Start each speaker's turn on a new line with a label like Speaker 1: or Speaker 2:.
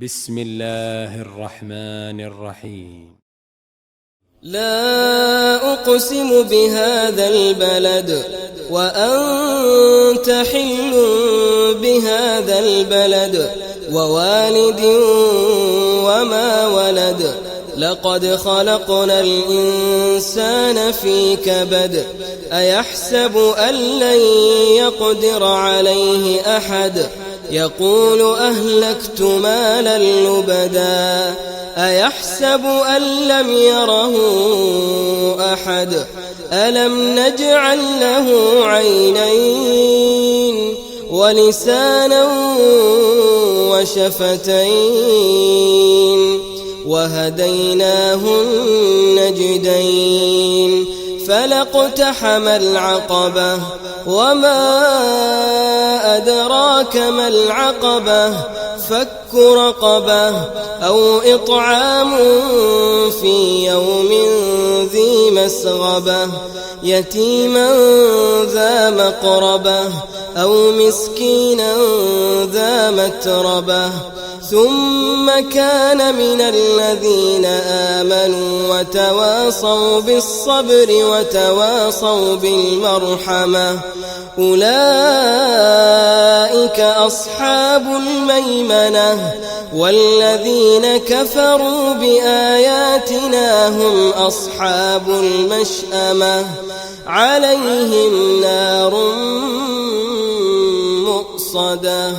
Speaker 1: بسم الله الرحمن الرحيم.
Speaker 2: لا أقسم بهذا البلد وأنت حل بهذا البلد ووالد وما ولد لقد خلقنا الإنسان في كبد أيحسب أن لن يقدر عليه أحد يقول أهلكت مالا لبدا أيحسب أن لم يره أحد ألم نجعل له عينين ولسانا وشفتين وهديناه النجدين فلاقتحم العقبة وما أدراك ما العقبة فك رقبة أو إطعام في يوم ذي مسغبة يتيما ذا مقربة أو مسكينا ذا متربة ثم كان من الذين آمنوا وتواصوا بالصبر وتواصوا بالمرحمة أولئك أصحاب الميمنة والذين كفروا بآياتنا هم أصحاب المشأمة عليهم نار مؤصدة.